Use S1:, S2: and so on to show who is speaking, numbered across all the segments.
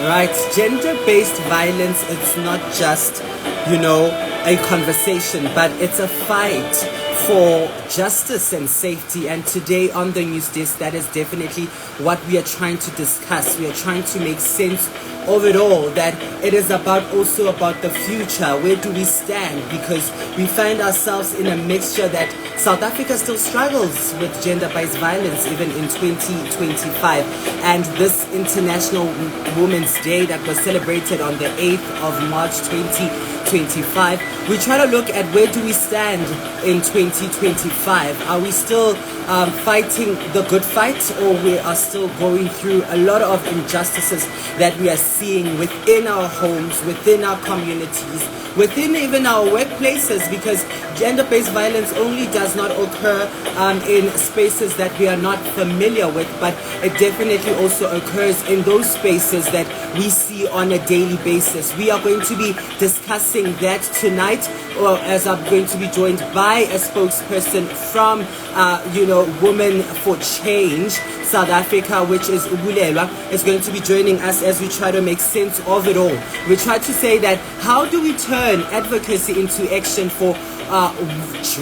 S1: Right, gender-based violence, it's not just, a conversation, but it's a fight for justice and safety. And today on the news desk, that is definitely what we are trying to discuss. We are trying to make sense of it all, that it is also about the future. Where do we stand? Because we find ourselves in a mixture that South Africa still struggles with gender-based violence even in 2025. And this International Women's Day that was celebrated on the 8th of March 2025, we try to look at where do we stand in 2025. Are we still fighting the good fight, or we are still going through a lot of injustices that we are seeing within our homes, within our communities, within even our workplaces? Because gender-based violence only does not occur in spaces that we are not familiar with, but it definitely also occurs in those spaces that we see on a daily basis. We are going to be discussing that tonight, or as I'm going to be joined by a spokesperson from Women for Change South Africa, which is Bulelwa, is going to be joining us as we try to make sense of it all. We try to say that how do we turn advocacy into action for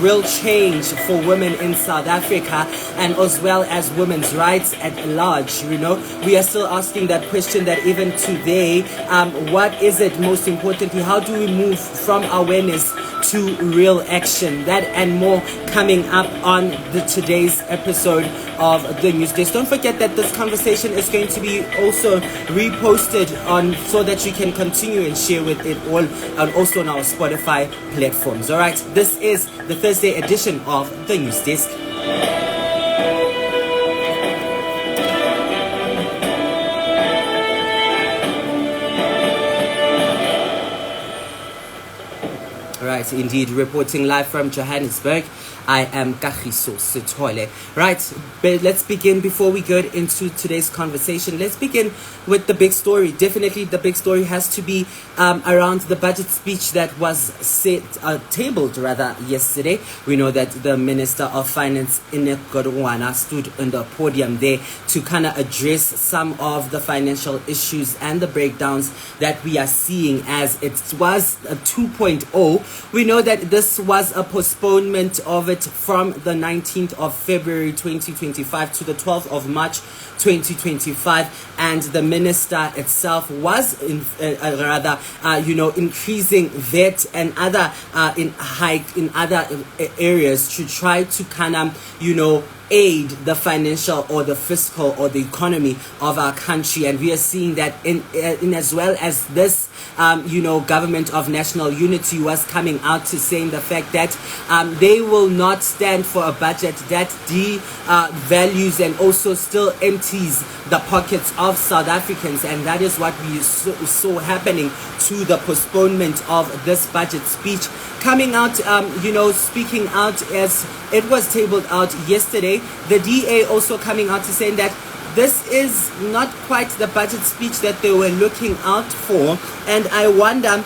S1: real change for women in South Africa, and as well as women's rights at large. We are still asking that question, that even today, what is it most importantly, how do we move from awareness to real action? That and more coming up on today's episode of the News Desk. Don't forget that this conversation is going to be also reposted on, so that you can continue and share with it all, and also on our Spotify platforms. All right, this is the Thursday edition of the News Desk. Right, indeed, reporting live from Johannesburg, I am Kagiso Sithole. Right, but let's begin, before we go into today's conversation, let's begin with the big story. Definitely the big story has to be around the budget speech that was tabled yesterday. We know that the Minister of Finance, Enoch Godongwana, stood on the podium there to kind of address some of the financial issues and the breakdowns that we are seeing, as it was a 2.0. We know that this was a postponement of it from the 19th of February 2025 to the 12th of March 2025, and the minister itself was increasing VAT and other hike in other areas to try to kind of aid the financial or the fiscal or the economy of our country. And we are seeing that in as well as this government of national unity was coming out to saying the fact that they will not stand for a budget that devalues and also still empties the pockets of South Africans. And that is what we saw happening to the postponement of this budget speech coming out, speaking out as it was tabled out yesterday. The DA also coming out to saying that this is not quite the budget speech that they were looking out for. And I wonder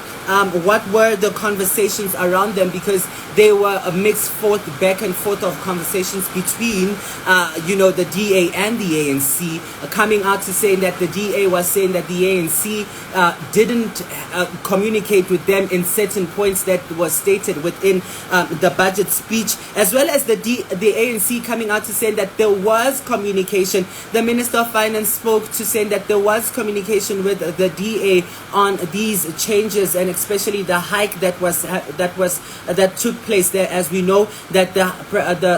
S1: what were the conversations around them, because they were a mixed back and forth of conversations between the DA and the ANC, coming out to say that the DA was saying that the ANC didn't communicate with them in certain points that was stated within the budget speech, as well as the ANC coming out to say that there was communication. The Minister of Finance spoke to saying that there was communication with the DA on these changes, and especially the hike that took place there. As we know that the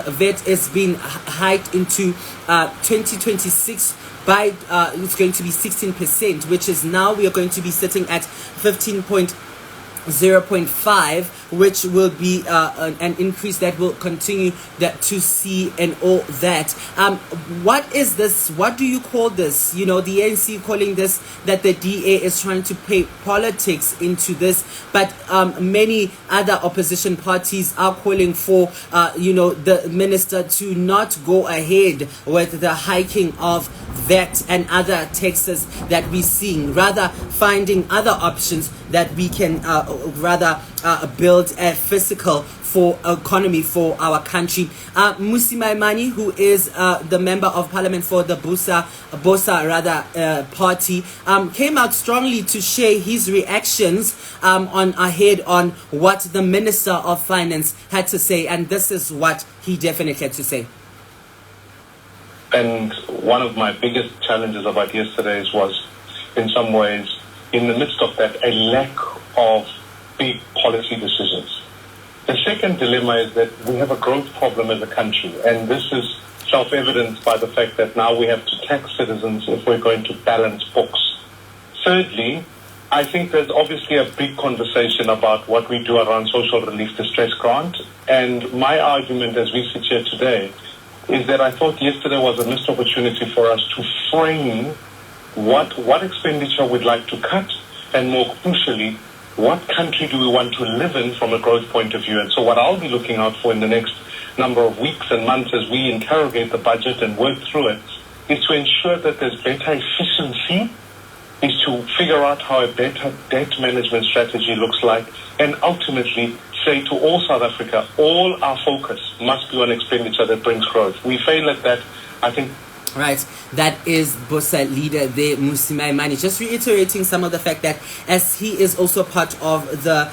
S1: VAT is being hiked into 2026 by it's going to be 16%, which is now we are going to be sitting at 15.0.5, which will be an increase that will continue to see and all that. What is this? What do you call this? The ANC calling this that the DA is trying to play politics into this, but many other opposition parties are calling for the minister to not go ahead with the hiking of VAT and other taxes that we're seeing, rather finding other options that we can rather build a fiscal for economy for our country. Mmusi Maimane, who is the member of parliament for the Bosa party, came out strongly to share his reactions ahead on what the Minister of Finance had to say, and this is what he definitely had to say.
S2: And one of my biggest challenges about yesterday's was, in some ways, in the midst of that, a lack of big policy decisions. The second dilemma is that we have a growth problem as a country, and this is self-evident by the fact that now we have to tax citizens if we're going to balance books. Thirdly, I think there's obviously a big conversation about what we do around social relief distress grant, and my argument as we sit here today is that I thought yesterday was a missed opportunity for us to frame what expenditure we'd like to cut, and more crucially, what country do we want to live in from a growth point of view. And so what I'll be looking out for in the next number of weeks and months as we interrogate the budget and work through it is to ensure that there's better efficiency, is to figure out how a better debt management strategy looks like, and ultimately say to all South Africa, all our focus must be on expenditure that brings growth. We fail at that, I think.
S1: Right, that is Bosa leader there, Mmusi Maimane, just reiterating some of the fact that as he is also part of the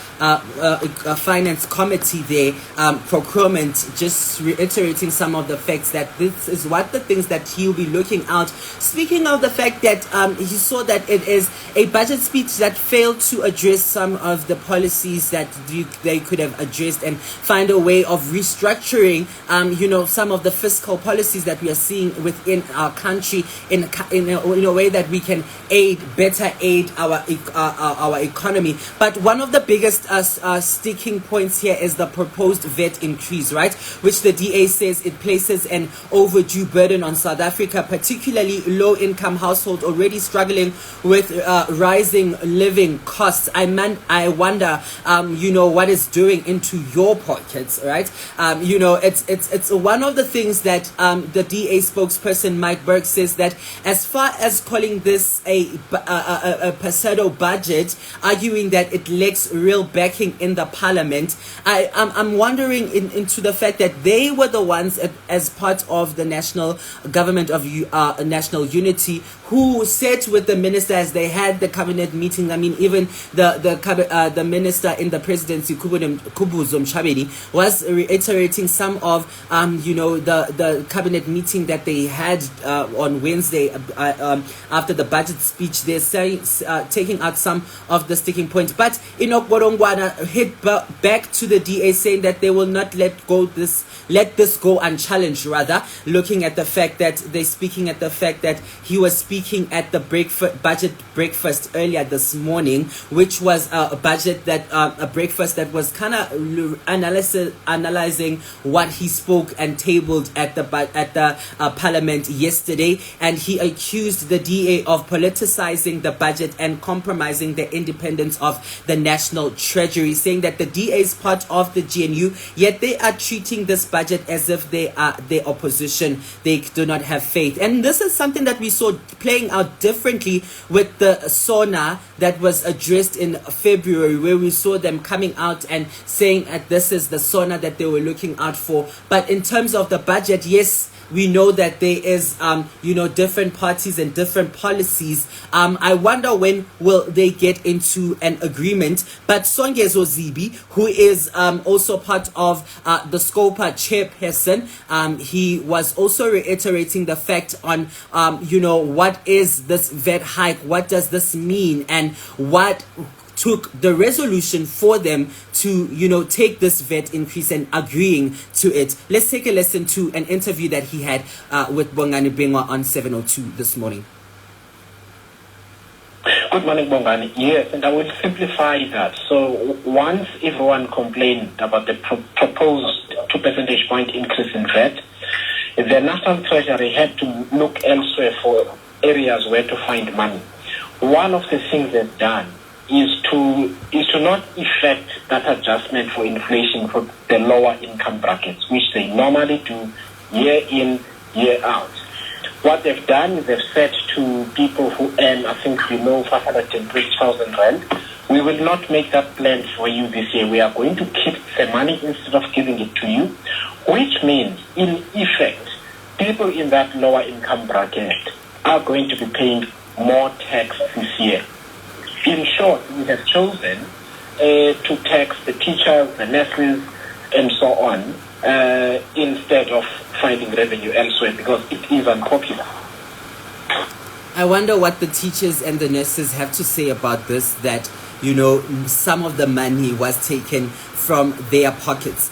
S1: finance committee there, procurement, just reiterating some of the facts that this is what the things that he'll be looking out. Speaking of the fact that he saw that it is a budget speech that failed to address some of the policies that they could have addressed and find a way of restructuring, some of the fiscal policies that we are seeing within our country in a way that we can better aid our economy. But one of the biggest sticking points here is the proposed VAT increase, right? Which the DA says it places an overdue burden on South Africa, particularly low-income households already struggling with rising living costs. I wonder, what it's doing into your pockets, right? It's one of the things that the DA spokesperson Mike Burke says that as far as calling this a Pasado budget, arguing that it lacks real backing in the parliament, I'm wondering into the fact that they were the ones as part of the national government of national unity who sat with the minister as they had the cabinet meeting. I mean, even the minister in the presidency, Kubuzo Mchabeni, was reiterating some of the cabinet meeting that they had on Wednesday after the budget speech. They're saying, taking out some of the sticking points. But Enoch Godongwana hit back to the DA saying that they will not let this go unchallenged, rather, looking at the fact that he was speaking at the budget breakfast earlier this morning, which was a breakfast that was kind of analyzing what he spoke and tabled at the parliament yesterday, and he accused the DA of politicizing the budget and compromising the independence of the National Treasury, saying that the DA is part of the GNU, yet they are treating this budget as if they are the opposition. They do not have faith. And this is something that we saw playing out differently with the SONA that was addressed in February, where we saw them coming out and saying that this is the SONA that they were looking out for. But in terms of the budget, yes, we know that there is, different parties and different policies. I wonder when will they get into an agreement. But Songezo Zibi, who is also part of the SCOPA chairperson, he was also reiterating the fact on, what is this VAT hike? What does this mean? And what took the resolution for them to, take this VAT increase and agreeing to it. Let's take a listen to an interview that he had with Bongani Bengwa on 702 this morning.
S3: Good morning, Bongani. Yes, and I will simplify that. So once everyone complained about the proposed 2 percentage point increase in VAT, the National Treasury had to look elsewhere for areas where to find money. One of the things they've done is to not effect that adjustment for inflation for the lower income brackets, which they normally do year in, year out. What they've done is they've said to people who earn, I think, below 520,000 rand, We will not make that plan for you this year. We are going to keep the money instead of giving it to you, which means, in effect, people in that lower income bracket are going to be paying more tax this year. In short, we have chosen to tax the teachers, the nurses, and so on, instead of finding revenue elsewhere, because it is unpopular.
S1: I wonder what the teachers and the nurses have to say about this, that, you know, some of the money was taken from their pockets.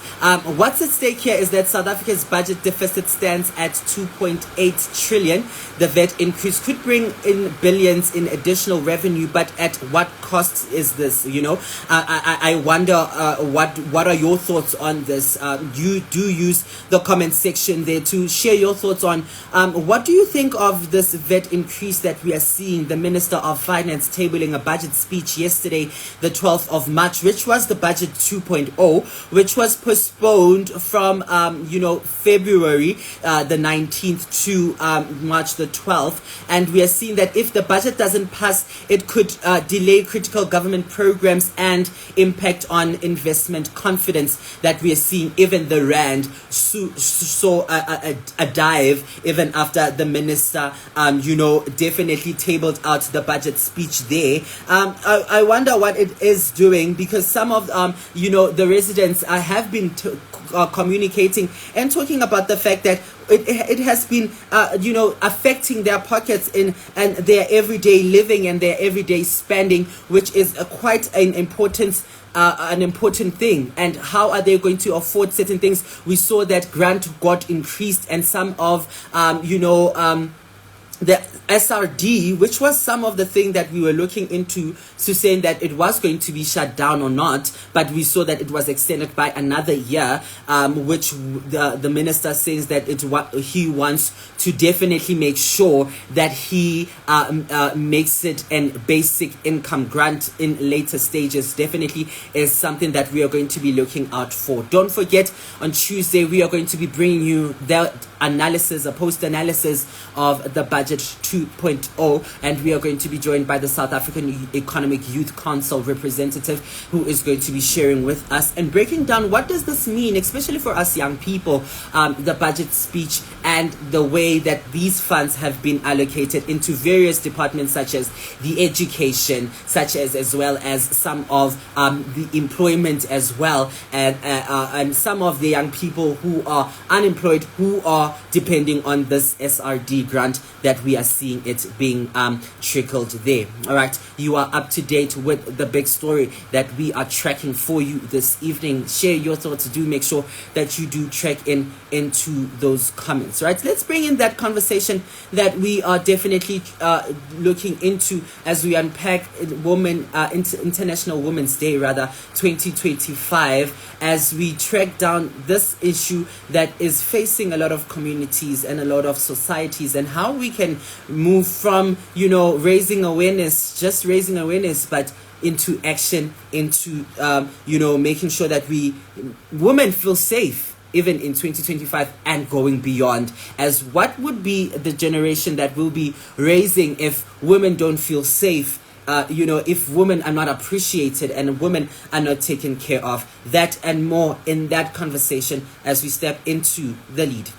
S1: What's at stake here is that South Africa's budget deficit stands at 2.8 trillion. The VAT increase could bring in billions in additional revenue, but at what cost is this? You know, I wonder what are your thoughts on this? You do use the comment section there to share your thoughts on what do you think of this VAT increase that we are seeing. The Minister of Finance tabling a budget speech yesterday, the 12th of March, which was the budget 2.0, which was postponed from February the 19th to March the 12th, and we are seeing that if the budget doesn't pass, it could delay critical government programs and impact on investment confidence that we are seeing. Even the rand saw a dive even after the minister definitely tabled out the budget speech there. I wonder what it is doing, because some of the residents have been communicating and talking about the fact that it has been affecting their pockets and their everyday living and their everyday spending, which is quite an important thing. And how are they going to afford certain things? We saw that grant got increased, and some of the SRD, which was some of the thing that we were looking into, to saying that it was going to be shut down or not, but we saw that it was extended by another year, which the minister says that he wants to definitely make sure that he makes it an basic income grant in later stages. Definitely is something that we are going to be looking out for. Don't forget, on Tuesday we are going to be bringing you the analysis, a post-analysis of the budget 2.0, and we are going to be joined by the South African Economic Youth Council representative, who is going to be sharing with us and breaking down what does this mean, especially for us young people, the budget speech and the way that these funds have been allocated into various departments, such as the education, such as well as some of the employment as well, and some of the young people who are unemployed, who are depending on this SRD grant that we are seeing it being trickled there. All right, you are up to date with the big story that we are tracking for you this evening. Share your thoughts. Do make sure that you do track into those comments. Right, let's bring in that conversation that we are definitely looking into as we unpack International Women's Day 2025, as we track down this issue that is facing a lot of communities and a lot of societies, and how we can move from raising awareness, but into action, into making sure that women feel safe even in 2025 and going beyond. As what would be the generation that will be raising if women don't feel safe, if women are not appreciated and women are not taken care of? That and more in that conversation as we step into the lead.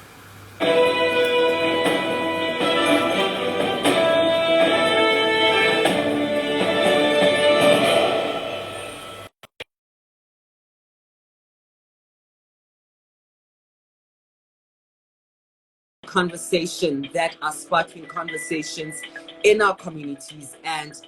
S1: Conversation that are sparking conversations in our communities, and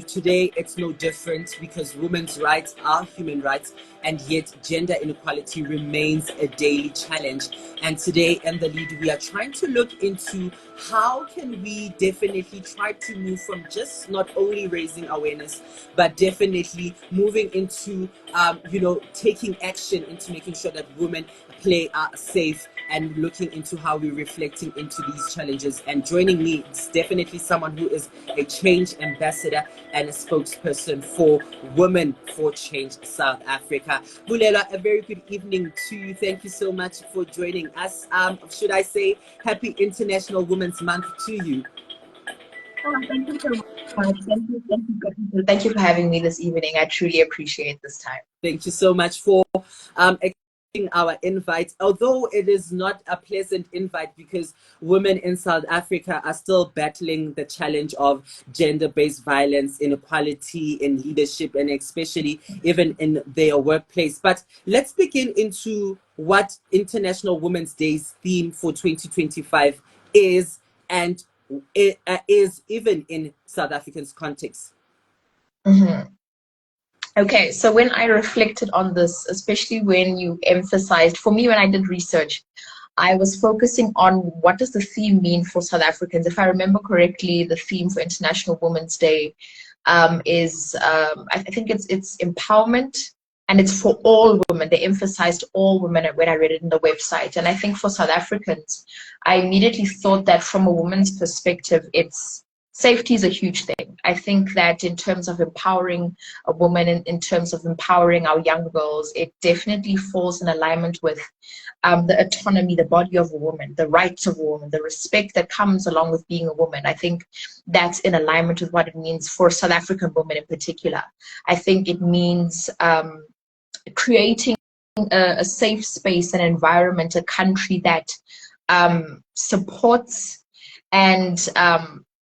S1: today it's no different, because women's rights are human rights, and yet gender inequality remains a daily challenge. And today in the lead, we are trying to look into how can we definitely try to move from just not only raising awareness, but definitely moving into taking action into making sure that women play safe, and looking into how we're reflecting into these challenges. And joining me is definitely someone who is a change ambassador and a spokesperson for Women for Change South Africa. Bulelwa, a very good evening to you. Thank you so much for joining us. Should I say Happy International Women's Month to you?
S4: Thank you so much. Thank you for having me this evening. I truly appreciate this time.
S1: Thank you so much for accepting our invite, although it is not a pleasant invite because women in South Africa are still battling the challenge of gender-based violence, inequality in leadership, and especially even in their workplace. But let's begin into what International Women's Day's theme for 2025 is, and it is even in South African's context.
S4: Mm-hmm. Okay, so when I reflected on this, especially when you emphasized, for me, when I did research, I was focusing on what does the theme mean for South Africans. If I remember correctly, the theme for International Women's Day is, I think it's empowerment, and it's for all women. They emphasized all women when I read it in the website. And I think for South Africans, I immediately thought that from a woman's perspective, it's safety is a huge thing. I think that in terms of empowering a woman, in terms of empowering our young girls, it definitely falls in alignment with the autonomy, the body of a woman, the rights of a woman, the respect that comes along with being a woman. I think that's in alignment with what it means for South African women in particular. I think it means creating a safe space, an environment, a country that supports and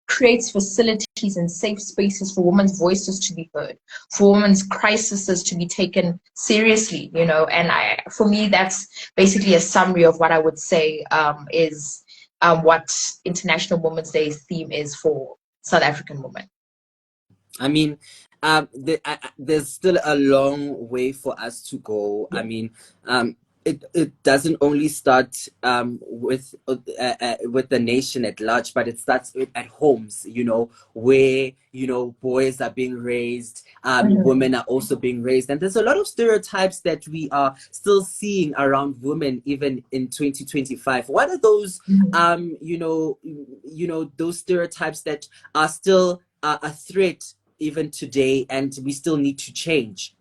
S4: creates facilities and safe spaces for women's voices to be heard, for women's crises to be taken seriously, you know. And for me, that's basically a summary of what I would say is what International Women's Day theme is for South African women.
S1: I mean, there's still a long way for us to go. I mean, it doesn't only start with the nation at large, but it starts at homes, you know, where, you know, boys are being raised, women are also being raised. And there's a lot of stereotypes that we are still seeing around women, even in 2025. What are those, you know, those stereotypes that are still a threat even today, and we still need to change?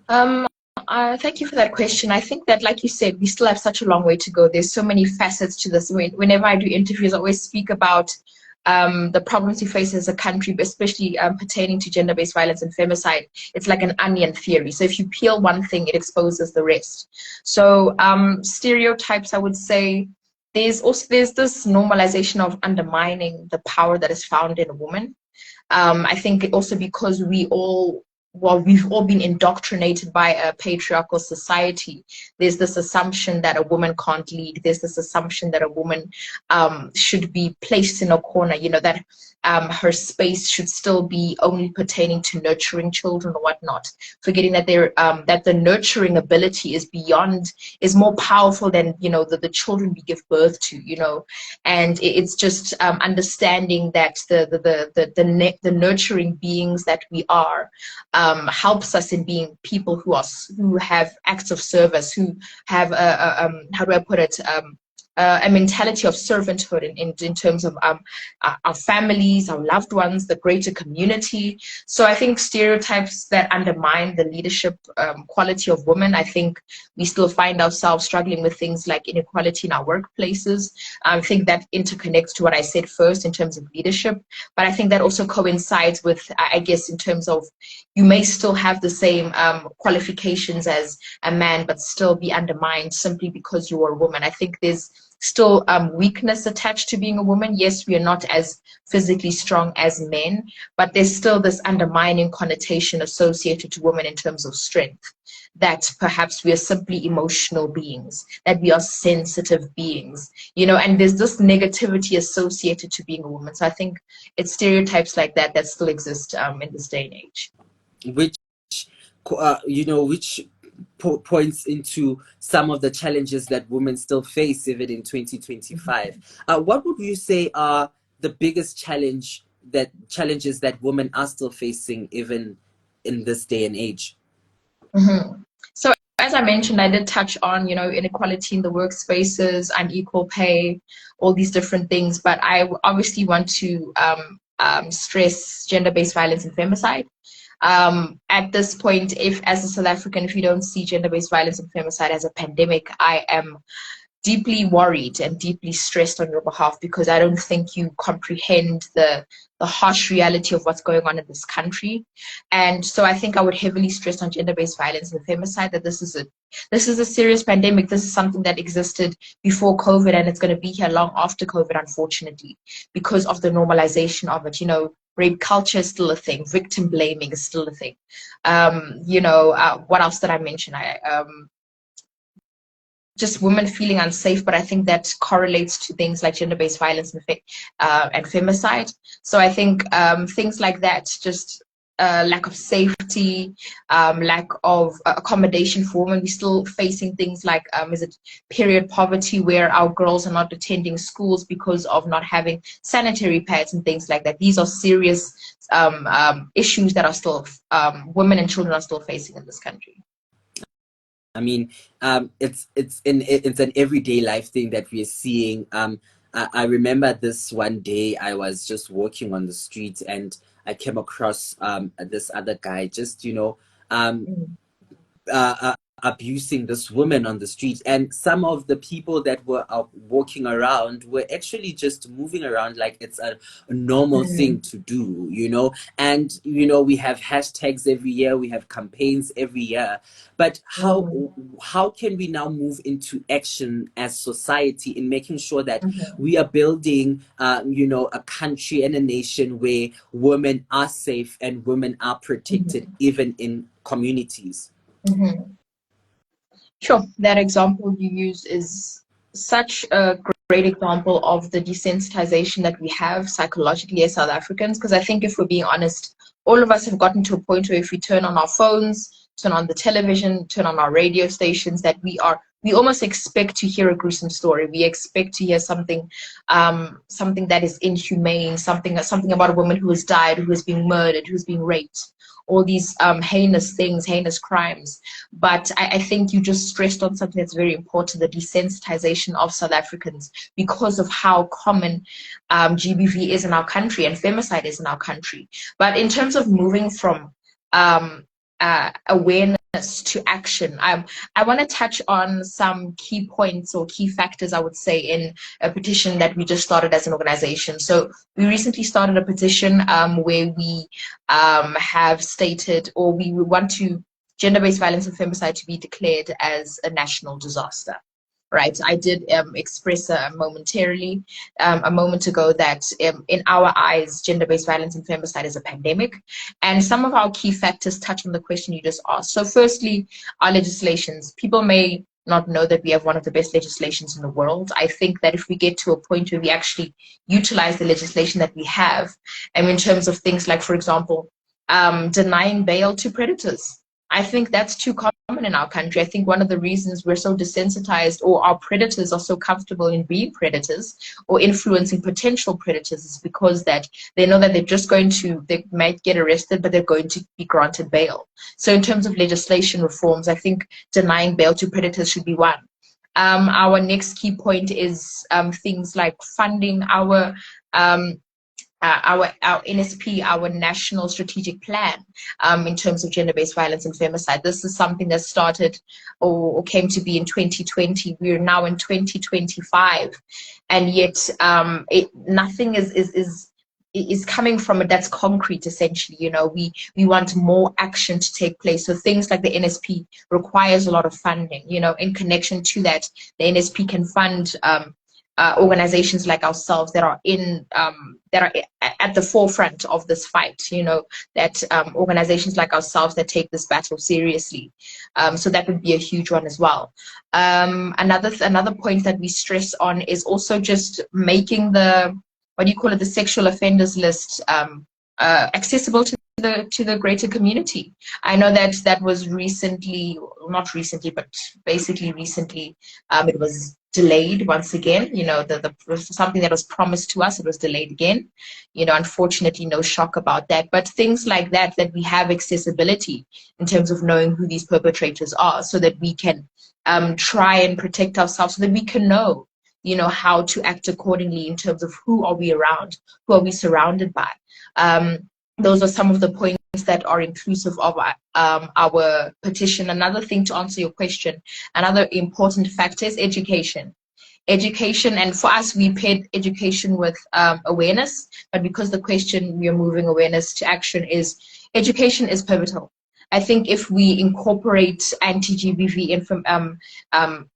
S4: Thank you for that question. I think that, like you said, we still have such a long way to go. There's so many facets to this. Whenever I do interviews, I always speak about the problems we face as a country, especially pertaining to gender-based violence and femicide. It's like an onion theory. So if you peel one thing, it exposes the rest. So stereotypes, I would say, there's this normalization of undermining the power that is found in a woman. I think also because we've all been indoctrinated by a patriarchal society. There's this assumption that a woman can't lead. There's this assumption that a woman should be placed in a corner, you know, that her space should still be only pertaining to nurturing children or whatnot, forgetting that that the nurturing ability is more powerful than, you know, the children we give birth to, you know. And it's just understanding that the nurturing beings that we are helps us in being people who have acts of service, who have how do I put it, a mentality of servanthood in terms of our families, our loved ones, the greater community. So I think stereotypes that undermine the leadership quality of women, I think we still find ourselves struggling with things like inequality in our workplaces. I think that interconnects to what I said first in terms of leadership, but I think that also coincides with, I guess, in terms of you may still have the same qualifications as a man, but still be undermined simply because you are a woman. I think there's still weakness attached to being a woman. Yes, we are not as physically strong as men, but there's still this undermining connotation associated to women in terms of strength, that perhaps we are simply emotional beings, that we are sensitive beings, you know, and there's this negativity associated to being a woman. So I think it's stereotypes like that that still exist in this day and age.
S1: Which, you know, which points into some of the challenges that women still face even in 2025. What would you say are the biggest challenges that women are still facing even in this day and age?
S4: So as I mentioned, I did touch on, you know, inequality in the workspaces, unequal pay, all these different things, but I obviously want to stress gender-based violence and femicide. At this point, as a South African, if you don't see gender-based violence and femicide as a pandemic, I am deeply worried and deeply stressed on your behalf, because I don't think you comprehend the harsh reality of what's going on in this country. And so I think I would heavily stress on gender-based violence and femicide, that this is a serious pandemic. This is something that existed before COVID, and it's going to be here long after COVID, unfortunately, because of the normalization of it. You know, rape culture is still a thing. Victim blaming is still a thing. What else did I mention? Just women feeling unsafe, but I think that correlates to things like gender-based violence and femicide. So I think things like that, just lack of safety, lack of accommodation for women. We're still facing things like, period poverty, where our girls are not attending schools because of not having sanitary pads and things like that. These are serious issues that are still women and children are still facing in this country.
S1: I mean, it's an everyday life thing that we're seeing. I remember this one day I was just walking on the street and I came across this other guy just, abusing this woman on the street, and some of the people that were out walking around were actually just moving around like it's a normal thing to do, and we have hashtags every year, we have campaigns every year, but how can we now move into action as society in making sure that we are building a country and a nation where women are safe and women are protected even in communities?
S4: Sure, that example you use is such a great example of the desensitization that we have psychologically as South Africans, because I think if we're being honest, all of us have gotten to a point where if we turn on our phones, turn on the television, turn on our radio stations, that we almost expect to hear a gruesome story. We expect to hear something that is inhumane, something about a woman who has died, who has been murdered, who's been raped. All these heinous things, heinous crimes. But I think you just stressed on something that's very important, the desensitization of South Africans because of how common GBV is in our country and femicide is in our country. But in terms of moving from awareness to action, I want to touch on some key points or key factors, I would say, in a petition that we just started as an organization. So we recently started a petition where we have stated, or we want gender-based violence and femicide to be declared as a national disaster. Right, I did express a moment ago that in our eyes, gender-based violence and femicide is a pandemic. And some of our key factors touch on the question you just asked. So firstly, our legislations. People may not know that we have one of the best legislations in the world. I think that if we get to a point where we actually utilize the legislation that we have, and in terms of things like, for example, denying bail to predators, I think that's too common in our country. I think one of the reasons we're so desensitized, or our predators are so comfortable in being predators or influencing potential predators, is because that they know that they might get arrested, but they're going to be granted bail. So in terms of legislation reforms, I think denying bail to predators should be one. Our next key point is things like funding our NSP, our National Strategic Plan, in terms of gender-based violence and femicide. This is something that started or came to be in 2020. We are now in 2025, and yet nothing is coming from it that's concrete, essentially. We want more action to take place. So things like the NSP requires a lot of funding. In connection to that, the NSP can fund organizations like ourselves that are at the forefront of this fight, organizations like ourselves that take this battle seriously. So that would be a huge one as well. Another point that we stress on is also just making the sexual offenders list accessible to the greater community. I know that was not recently, but basically recently, it was delayed once again. Something that was promised to us, it was delayed again. Unfortunately, no shock about that. But things like that we have accessibility in terms of knowing who these perpetrators are, so that we can try and protect ourselves, so that we can know, how to act accordingly in terms of who are we around, who are we surrounded by. Those are some of the points that are inclusive of our petition. Another thing, to answer your question, another important factor is education. education, and for us, we paired education with awareness, but because the question we are moving awareness to action is education is pivotal. I think if we incorporate anti-GBV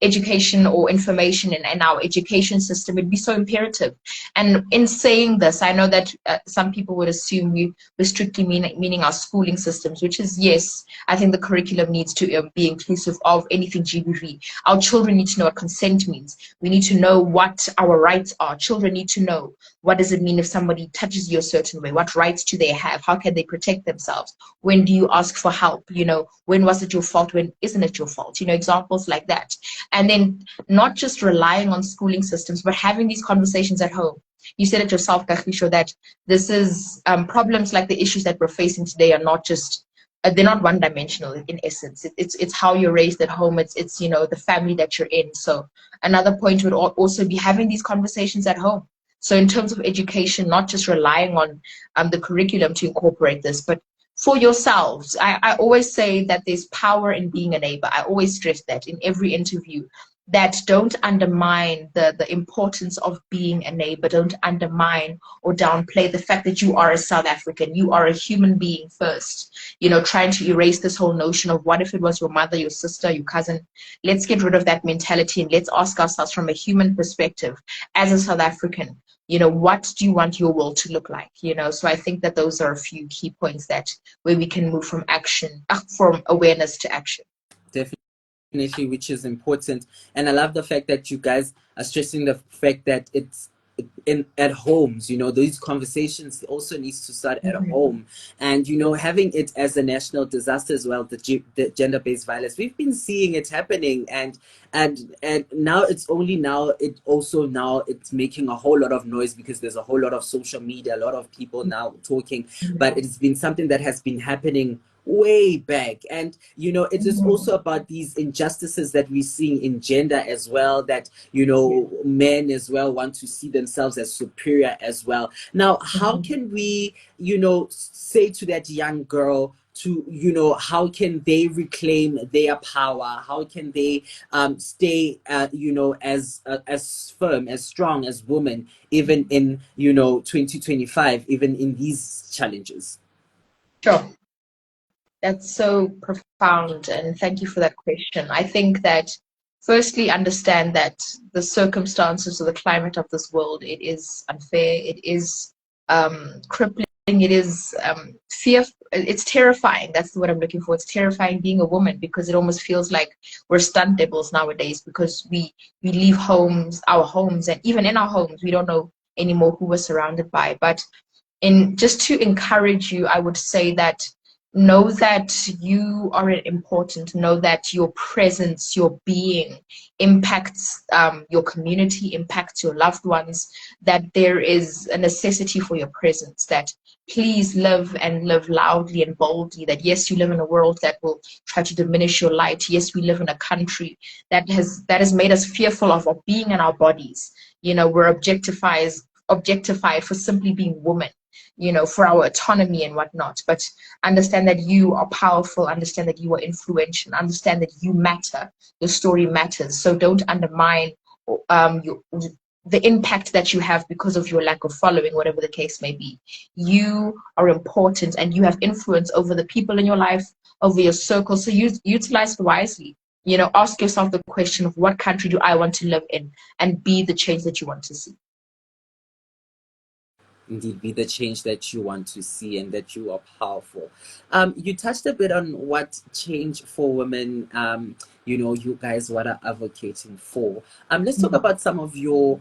S4: education or information in our education system, it'd be so imperative. And in saying this, I know that some people would assume we're strictly meaning our schooling systems, which is, yes, I think the curriculum needs to be inclusive of anything GBV. Our children need to know what consent means. We need to know what our rights are. Children need to know, what does it mean if somebody touches you a certain way? What rights do they have? How can they protect themselves? When do you ask for help? When was it your fault? When isn't it your fault? Examples like that. And then not just relying on schooling systems, but having these conversations at home. You said it yourself, Kagiso, that this is problems like the issues that we're facing today are not just they're not one-dimensional in essence. It's how you're raised at home. It's the family that you're in. So another point would also be having these conversations at home. So in terms of education, not just relying on the curriculum to incorporate this, but for yourselves. I always say that there's power in being a neighbor. I always stress that in every interview, that don't undermine the importance of being a neighbor. Don't undermine or downplay the fact that you are a South African. You are a human being first. Trying to erase this whole notion of what if it was your mother, your sister, your cousin. Let's get rid of that mentality and let's ask ourselves from a human perspective, as a South African, what do you want your world to look like? So I think that those are a few key points where we can move from awareness to action.
S1: Definitely, which is important. And I love the fact that you guys are stressing the fact that it's at homes, these conversations also needs to start at home. And having it as a national disaster as well, the gender-based violence, we've been seeing it happening, and now it's making a whole lot of noise because there's a whole lot of social media, a lot of people now talking, but it's been something that has been happening way back. And it is also about these injustices that we see in gender as well, that men as well want to see themselves as superior as well. Now, how can we say to that young girl to how can they reclaim their power? How can they stay as firm, as strong as women, even in 2025, even in these challenges?
S4: Sure. That's so profound, and thank you for that question. I think that firstly, understand that the circumstances or the climate of this world, it is unfair, it is crippling, it is fearful, it's terrifying. That's the word I'm looking for. It's terrifying being a woman, because it almost feels like we're stunt devils nowadays, because we leave our homes, and even in our homes, we don't know anymore who we're surrounded by. But just to encourage you, I would say that know that you are important. Know that your presence, your being impacts your community, impacts your loved ones, that there is a necessity for your presence, that please live and live loudly and boldly, that yes, you live in a world that will try to diminish your light. Yes, we live in a country that has made us fearful of being in our bodies. We're objectified for simply being women, for our autonomy and whatnot. But understand that you are powerful, understand that you are influential, understand that you matter, your story matters. So don't undermine the impact that you have because of your lack of following, whatever the case may be. You are important, and you have influence over the people in your life, over your circle. So utilize it wisely. Ask yourself the question of, what country do I want to live in, and be the change that you want to see.
S1: Indeed, be the change that you want to see, and that you are powerful. You touched a bit on what change for women, you guys what are advocating for. Let's talk about some of your,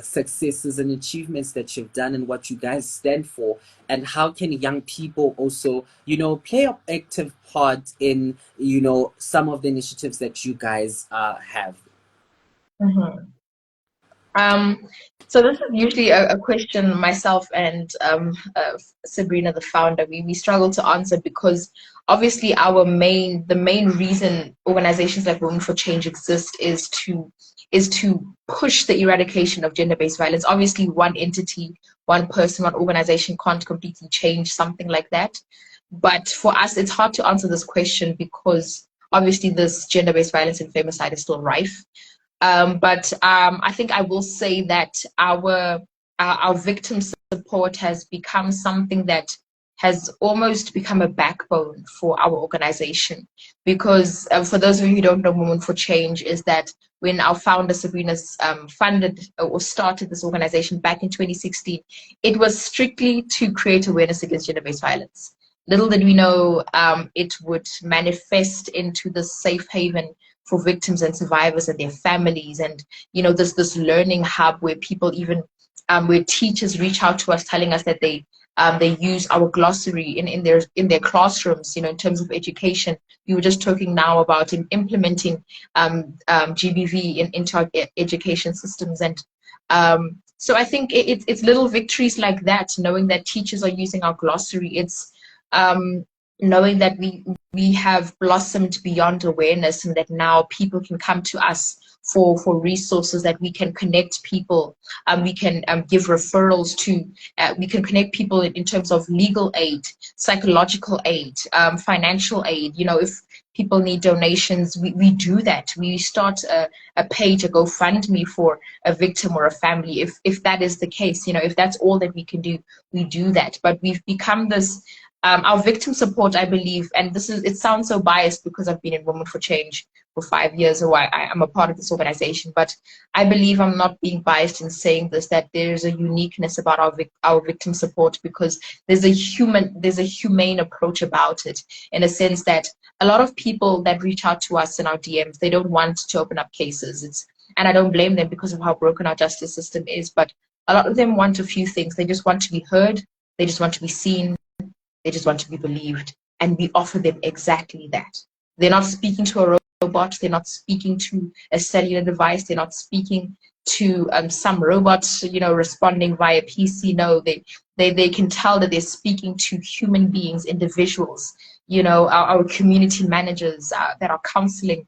S1: successes and achievements that you've done, and what you guys stand for, and how can young people also, play an active part in, some of the initiatives that you guys have.
S4: So this is usually a question myself and Sabrina, the founder, we struggle to answer, because obviously the main reason organizations like Women for Change exist is to push the eradication of gender-based violence. Obviously, one entity, one person, one organization can't completely change something like that. But for us, it's hard to answer this question, because obviously this gender-based violence and femicide is still rife. But I think I will say that our victim support has become something that has almost become a backbone for our organization. Because for those of you who don't know, Women for Change is that when our founder Sabrina funded or started this organization back in 2016, it was strictly to create awareness against gender-based violence. Little did we know it would manifest into the safe haven for victims and survivors and their families, and this learning hub where people even where teachers reach out to us telling us that they use our glossary in their classrooms, in terms of education. We were just talking now about implementing GBV into our education systems, and so I think it's little victories like that, knowing that teachers are using our glossary. It's knowing that we have blossomed beyond awareness, and that now people can come to us for resources, that we can connect people, we can give referrals to, we can connect people in terms of legal aid, psychological aid, financial aid. If people need donations, we do that. We start a page, a GoFundMe for a victim or a family, if that is the case. If that's all that we can do, we do that. But we've become this, our victim support, I believe, and it sounds so biased because I've been in Women for Change for 5 years, or I'm a part of this organization, but I believe I'm not being biased in saying this, that there's a uniqueness about our victim support, because there's a humane approach about it, in a sense that a lot of people that reach out to us in our DMs, they don't want to open up cases. And I don't blame them because of how broken our justice system is, but a lot of them want a few things. They just want to be heard, they just want to be seen, they just want to be believed, and we offer them exactly that. They're not speaking to a robot, they're not speaking to a cellular device, they're not speaking to some robot, responding via PC. No, they can tell that they're speaking to human beings, individuals, our community managers that are counseling,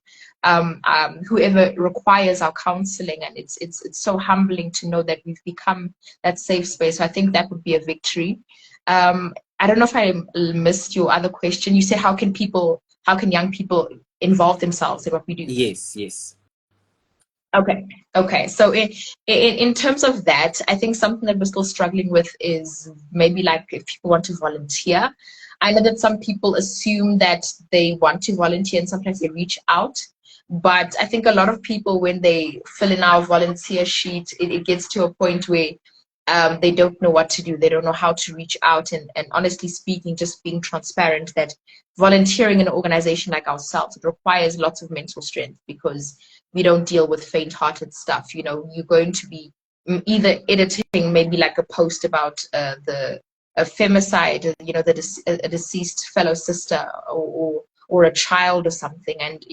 S4: whoever requires our counseling. And it's so humbling to know that we've become that safe space. So I think that would be a victory. I don't know if I missed your other question. You said, how can young people involve themselves in what we do?
S1: Yes.
S4: Okay. So in terms of that, I think something that we're still struggling with is maybe like if people want to volunteer. I know that some people assume that they want to volunteer and sometimes they reach out. But I think a lot of people, when they fill in our volunteer sheet, it gets to a point where they don't know what to do. They don't know how to reach out. And honestly speaking, just being transparent, that volunteering in an organization like ourselves, it requires lots of mental strength, because we don't deal with faint-hearted stuff. You're going to be either editing maybe like a post about a femicide, a deceased fellow sister, or a child or something. And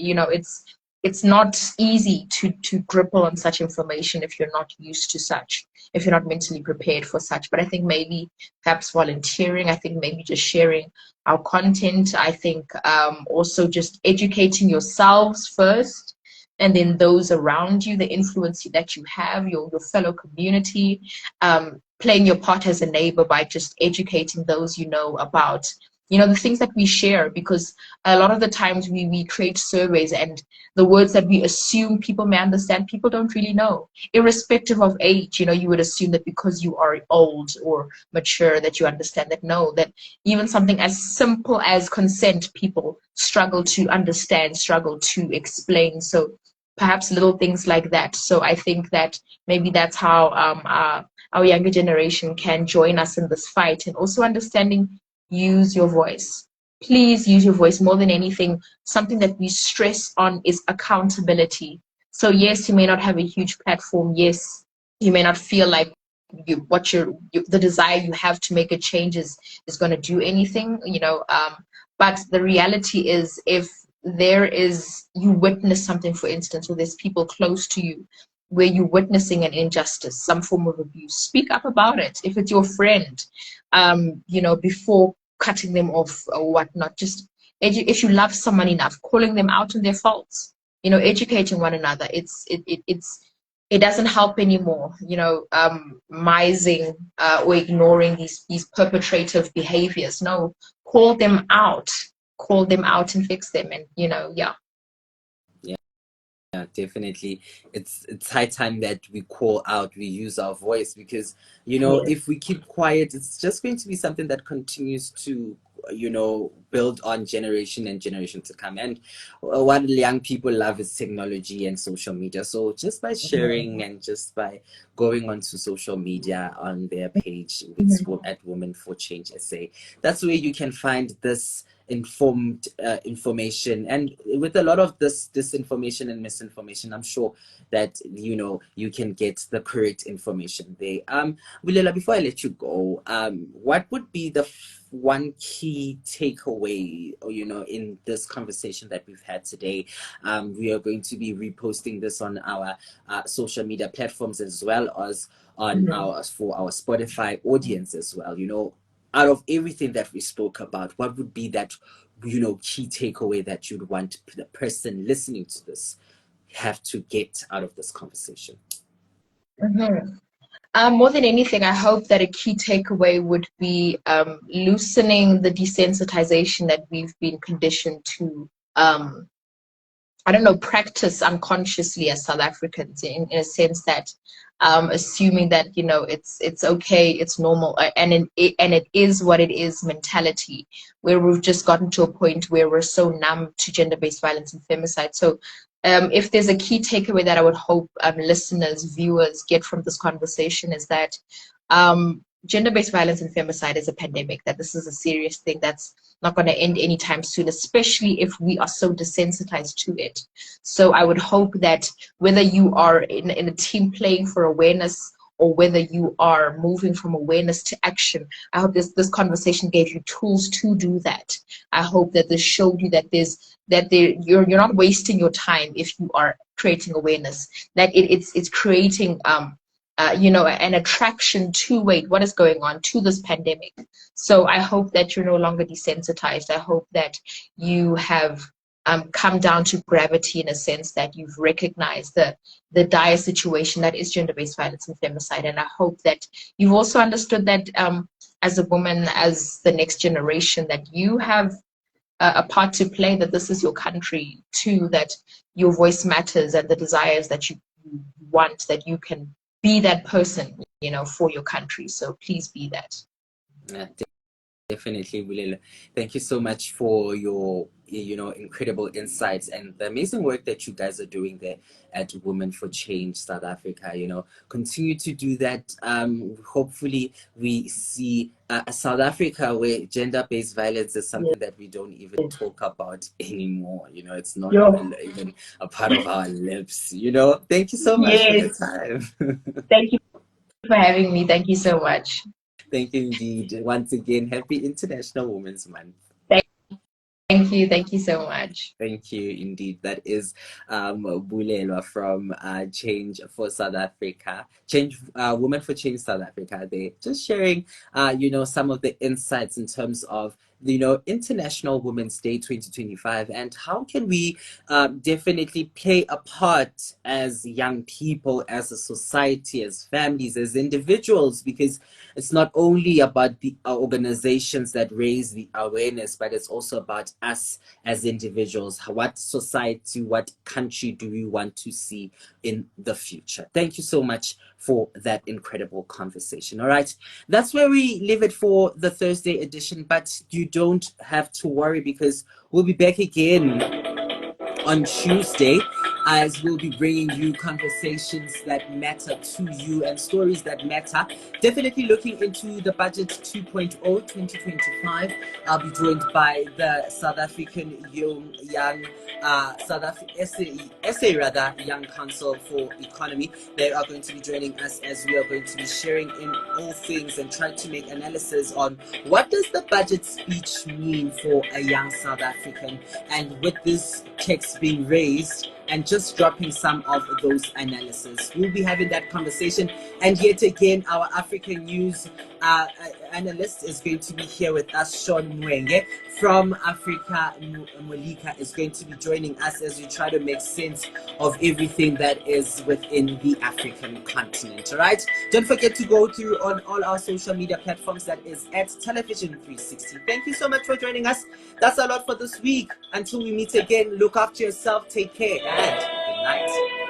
S4: it's not easy to grapple on such information if you're not used to such, if you're not mentally prepared for such. But I think maybe perhaps volunteering, I think maybe just sharing our content, I think also just educating yourselves first, and then those around you, the influence that you have, your fellow community, playing your part as a neighbor by just educating those about the things that we share. Because a lot of the times we create surveys, and the words that we assume people may understand, people don't really know. Irrespective of age, you would assume that because you are old or mature that you understand that. No, that even something as simple as consent, people struggle to understand, struggle to explain. So perhaps little things like that. So I think that maybe that's how our younger generation can join us in this fight, and also understanding, use your voice. Please use your voice more than anything. Something that we stress on is accountability. So yes, you may not have a huge platform. Yes, you may not feel like the desire you have to make a change is going to do anything, but the reality is, if you witness something, for instance, or there's people close to you where you're witnessing an injustice, some form of abuse, speak up about it. If it's your friend, before cutting them off or whatnot, just if you love someone enough, calling them out on their faults, educating one another. It doesn't help anymore, mising or ignoring these perpetrative behaviors. No, call them out and fix them. And
S1: Yeah, definitely. It's high time that we call out, we use our voice, because if we keep quiet, it's just going to be something that continues to build on generation and generation to come. And what young people love is technology and social media. So just by sharing and just by going onto social media on their page, it's at Women for Change SA, that's where you can find this informed information. And with a lot of this disinformation and misinformation, I'm sure that you can get the correct information there. Bulelwa, before I let you go, what would be the one key takeaway, in this conversation that we've had today? We are going to be reposting this on our social media platforms, as well as on for our Spotify audience as well. Out of everything that we spoke about, what would be that key takeaway that you'd want the person listening to this have to get out of this conversation?
S4: More than anything, I hope that a key takeaway would be loosening the desensitization that we've been conditioned to practice unconsciously as South Africans, in a sense that assuming that it's okay, it's normal, and it is what it is mentality, where we've just gotten to a point where we're so numb to gender-based violence and femicide. So if there's a key takeaway that I would hope listeners, viewers get from this conversation, is that gender-based violence and femicide is a pandemic, that this is a serious thing that's not going to end anytime soon, especially if we are so desensitized to it. So I would hope that whether you are in a team playing for awareness, or whether you are moving from awareness to action, I hope this conversation gave you tools to do that. I hope that this showed you that you're not wasting your time if you are creating awareness, that it's creating an attraction to what is going on, to this pandemic. So I hope that you're no longer desensitized. I hope that you have come down to gravity, in a sense that you've recognized the dire situation that is gender-based violence and femicide. And I hope that you've also understood that as a woman, as the next generation, that you have a part to play, that this is your country too, that your voice matters, and the desires that you want, that you can be that person, for your country. So please be that.
S1: Yeah, definitely, Bulelwa. Thank you so much for your incredible insights and the amazing work that you guys are doing there at Women for Change South Africa. Continue to do that. Hopefully we see a South Africa where gender-based violence is something that we don't even talk about anymore. It's not even a part of our lips. Thank you so much for your time.
S4: Thank you for having me. Thank you so much.
S1: Thank you indeed. Once again, happy International Women's Month.
S4: Thank you. Thank you so much.
S1: Thank you indeed. That is Bulelwa from Change for South Africa, Women for Change South Africa. They're just sharing, some of the insights in terms of International Women's Day 2025, and how can we definitely play a part as young people, as a society, as families, as individuals, because it's not only about the organizations that raise the awareness, but it's also about us as individuals. What society, what country do we want to see in the future? Thank you so much for that incredible conversation. All right, that's where we leave it for the Thursday edition, but you don't have to worry, because we'll be back again on Tuesday, as we'll be bringing you conversations that matter to you and stories that matter. Definitely looking into the budget 2.0 2025. I'll be joined by the South African Young SA Young Council for Economy. They are going to be joining us, as we are going to be sharing in all things and trying to make analysis on what does the budget speech mean for a young South African, and with this text being raised, and just dropping some of those analysis. We'll be having that conversation. And yet again, our African news analyst is going to be here with us. Sean Mwenge from Africa Molika is going to be joining us as we try to make sense of everything that is within the African continent. All right, don't forget to go through on all our social media platforms. That is at TellAVision 360. Thank you so much for joining us. That's a lot for this week. Until we meet again, look after yourself, take care, and good night. night.